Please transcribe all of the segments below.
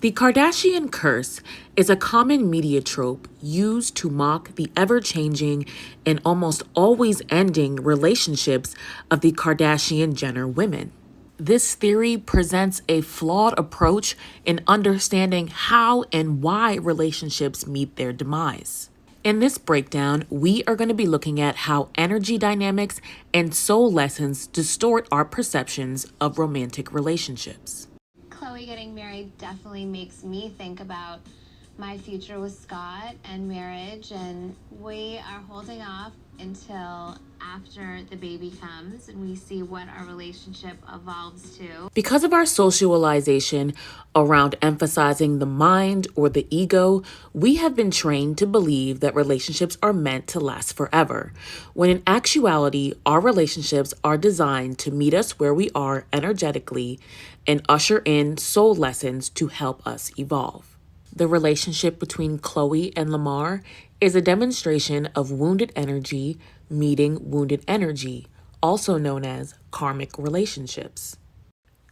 The Kardashian curse is a common media trope used to mock the ever-changing and almost always ending relationships of the Kardashian-Jenner women. This theory presents a flawed approach in understanding how and why relationships meet their demise. In this breakdown, we are going to be looking at how energy dynamics and soul lessons distort our perceptions of romantic relationships. Chloe getting married definitely makes me think about my future with Scott and marriage, and we are holding off until after the baby comes and we see what our relationship evolves to. Because of our socialization around emphasizing the mind or the ego, we have been trained to believe that relationships are meant to last forever, when in actuality, our relationships are designed to meet us where we are energetically and usher in soul lessons to help us evolve. The relationship between Chloe and Lamar is a demonstration of wounded energy meeting wounded energy, also known as karmic relationships.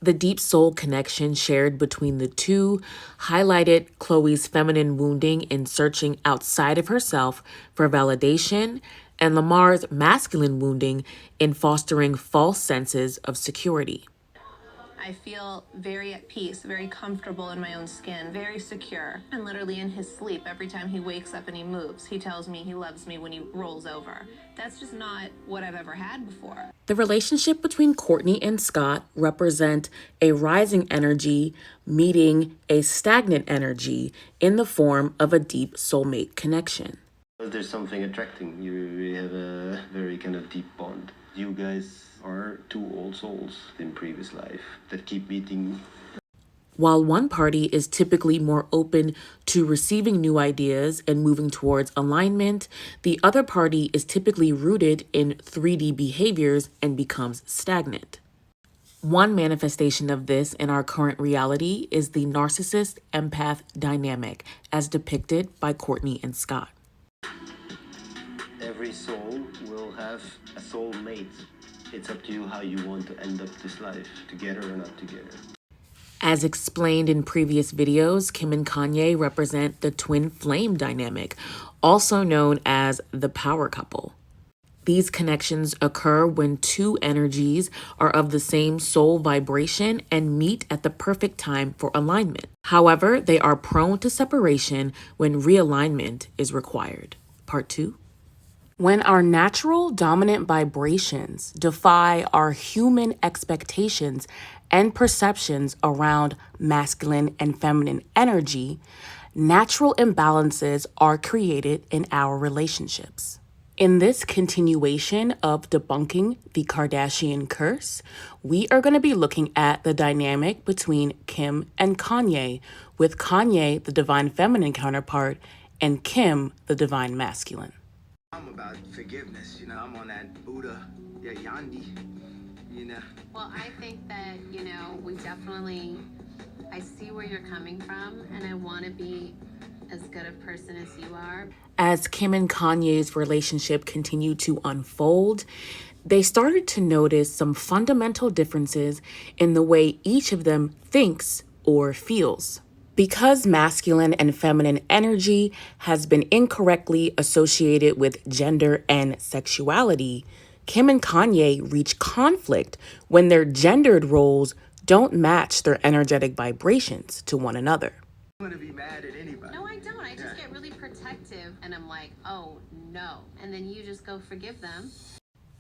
The deep soul connection shared between the two highlighted Chloe's feminine wounding in searching outside of herself for validation, and Lamar's masculine wounding in fostering false senses of security. I feel very at peace, very comfortable in my own skin, very secure. And literally in his sleep, every time he wakes up and he moves, he tells me he loves me when he rolls over. That's just not what I've ever had before. The relationship between Courtney and Scott represent a rising energy meeting a stagnant energy in the form of a deep soulmate connection. There's something attracting. You have a very kind of deep bond. You guys are two old souls in previous life that keep meeting. While one party is typically more open to receiving new ideas and moving towards alignment, the other party is typically rooted in 3D behaviors and becomes stagnant. One manifestation of this in our current reality is the narcissist-empath dynamic, as depicted by Courtney and Scott. Every soul will have a soul mate. It's up to you how you want to end up this life, together or not together. As explained in previous videos, Kim and Kanye represent the twin flame dynamic, also known as the power couple. These connections occur when two energies are of the same soul vibration and meet at the perfect time for alignment. However, they are prone to separation when realignment is required. Part 2. When our natural dominant vibrations defy our human expectations and perceptions around masculine and feminine energy, natural imbalances are created in our relationships. In this continuation of debunking the Kardashian curse, we are going to be looking at the dynamic between Kim and Kanye, with Kanye, the divine feminine counterpart, and Kim, the divine masculine. I'm about forgiveness, I'm on that Buddha, Yandi, Well, I think that, I see where you're coming from, and I want to be as good a person as you are. As Kim and Kanye's relationship continued to unfold, they started to notice some fundamental differences in the way each of them thinks or feels. Because masculine and feminine energy has been incorrectly associated with gender and sexuality, Kim and Kanye reach conflict when their gendered roles don't match their energetic vibrations to one another. I'm gonna be mad at anybody. No, I don't. I just get really protective, and I'm like, oh, no. And then you just go forgive them.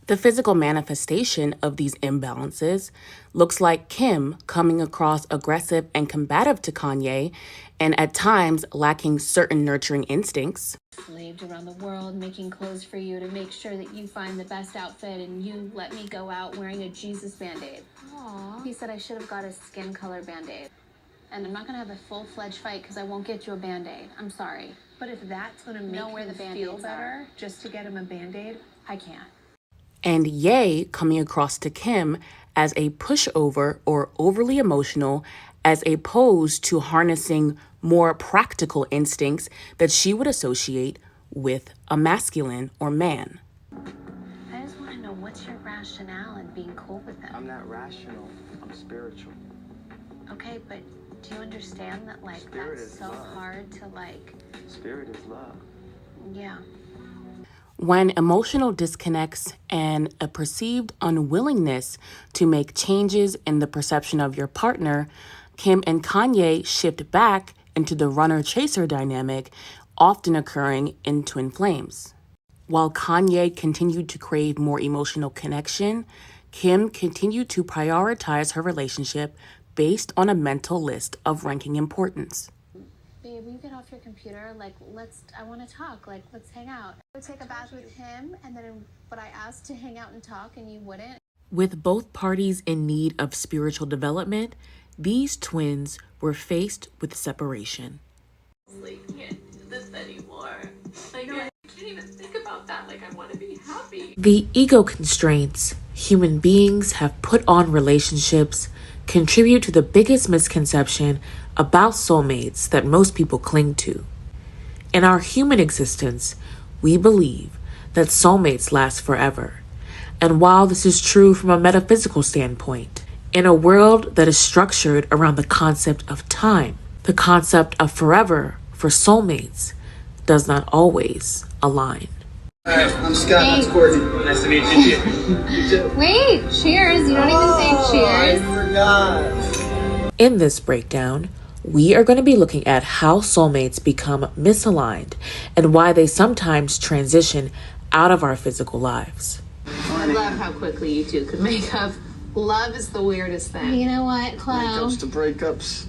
The physical manifestation of these imbalances looks like Kim coming across aggressive and combative to Kanye, and at times lacking certain nurturing instincts. Slaved around the world making clothes for you to make sure that you find the best outfit, and you let me go out wearing a Jesus Band-Aid. Aww. He said I should have got a skin color Band-Aid. And I'm not going to have a full-fledged fight because I won't get you a Band-Aid. I'm sorry. But if that's going to make him feel better, just to get him a Band-Aid, I can't. And Ye coming across to Kim as a pushover or overly emotional, as opposed to harnessing more practical instincts that she would associate with a masculine or man. I just want to know, what's your rationale in being cool with him? I'm not rational, I'm spiritual. Okay, but Do you understand that, like, Spirit that's is so love. hard to, like, Spirit is love. yeah. When emotional disconnects and a perceived unwillingness to make changes in the perception of your partner, Kim and Kanye shift back into the runner-chaser dynamic, often occurring in twin flames. While Kanye continued to crave more emotional connection, Kim continued to prioritize her relationship based on a mental list of ranking importance. Babe, will you get off your computer? Like, I want to talk. Like, let's hang out. I would take a bath with him, and then, but I asked to hang out and talk, and you wouldn't. With both parties in need of spiritual development, these twins were faced with separation. I can't do this anymore. Like, I can't even think about that. Like, I want to be happy. The ego constraints human beings have put on relationships contribute to the biggest misconception about soulmates that most people cling to. In our human existence, we believe that soulmates last forever. And while this is true from a metaphysical standpoint, in a world that is structured around the concept of time, the concept of forever for soulmates does not always align. I'm Scott. That's Courtney. Nice to meet you. Wait, cheers. You don't even say cheers. I forgot. In this breakdown, we are going to be looking at how soulmates become misaligned and why they sometimes transition out of our physical lives. I love how quickly you two could make up. Love is the weirdest thing. You know what, Chloe? Breakups to breakups.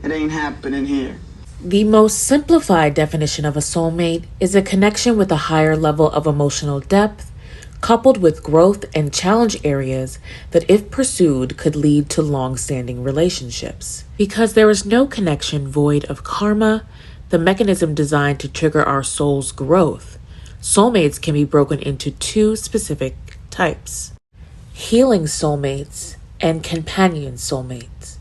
It ain't happening here. The most simplified definition of a soulmate is a connection with a higher level of emotional depth, coupled with growth and challenge areas that, if pursued, could lead to long-standing relationships. Because there is no connection void of karma, the mechanism designed to trigger our soul's growth, soulmates can be broken into two specific types: healing soulmates and companion soulmates.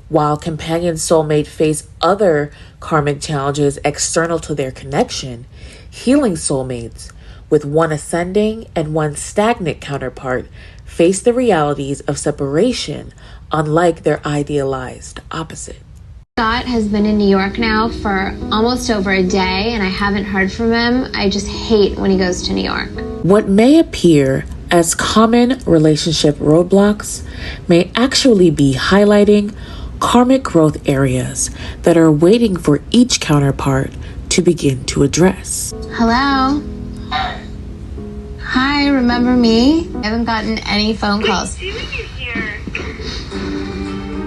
While companion soulmate face other karmic challenges external to their connection, healing soulmates, with one ascending and one stagnant counterpart, face the realities of separation, unlike their idealized opposite. Scott has been in New York now for almost over a day, and I haven't heard from him. I just hate when he goes to New York. What may appear as common relationship roadblocks may actually be highlighting karmic growth areas that are waiting for each counterpart to begin to address. Hello? Hi, remember me? I haven't gotten any phone calls.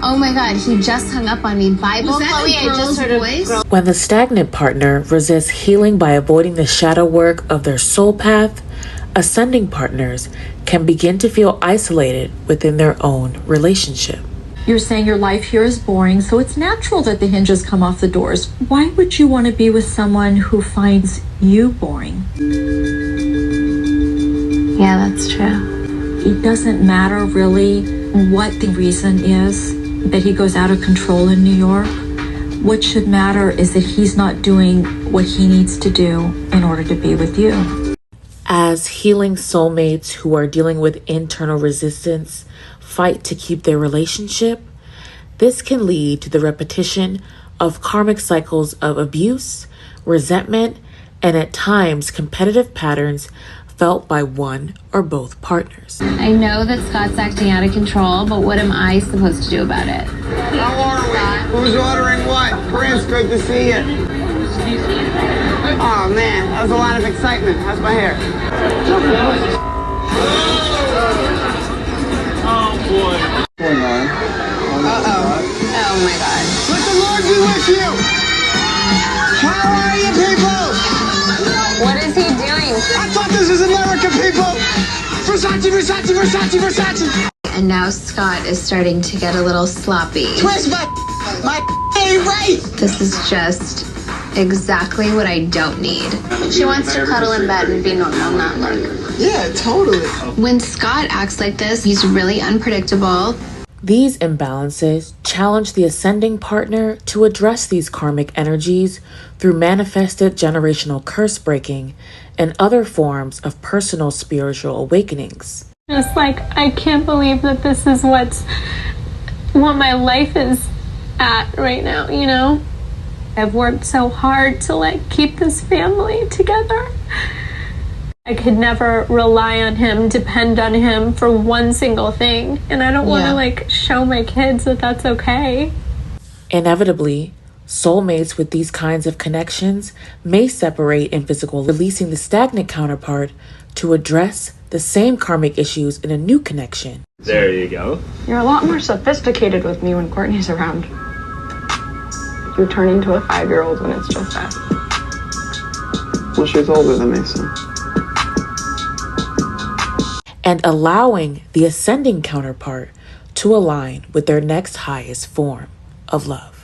Oh my god, he just hung up on me. Bible, Chloe, I just heard a voice. When the stagnant partner resists healing by avoiding the shadow work of their soul path, ascending partners can begin to feel isolated within their own relationship. You're saying your life here is boring, so it's natural that the hinges come off the doors. Why would you want to be with someone who finds you boring? Yeah, that's true. It doesn't matter really what the reason is that he goes out of control in New York. What should matter is that he's not doing what he needs to do in order to be with you. As healing soulmates who are dealing with internal resistance fight to keep their relationship, this can lead to the repetition of karmic cycles of abuse, resentment, and at times competitive patterns felt by one or both partners. I know that Scott's acting out of control, but what am I supposed to do about it? How are we? Who's ordering what? Prince, good to see you. Oh man, that was a lot of excitement. How's my hair? Oh boy. Oh my god. Let the Lord be with you. How are you people? What is he doing? I thought this was America, people. Versace, Versace, Versace, Versace. And now Scott is starting to get a little sloppy. Twist my ain't right. This is just exactly what I don't need. She wants to cuddle in bed and be normal, not like. Yeah, totally. When Scott acts like this, he's really unpredictable. These imbalances challenge the ascending partner to address these karmic energies through manifested generational curse breaking and other forms of personal spiritual awakenings. Just like, I can't believe that this is what my life is at right now, you know? I've worked so hard to like keep this family together. I could never rely on him, depend on him for one single thing. And I don't want to like show my kids that that's okay. Inevitably, soulmates with these kinds of connections may separate in physical, releasing the stagnant counterpart to address the same karmic issues in a new connection. There you go. You're a lot more sophisticated with me when Courtney's around. You turn into a 5-year-old when it's just us. Well, she's older than me, so. And allowing the ascending counterpart to align with their next highest form of love.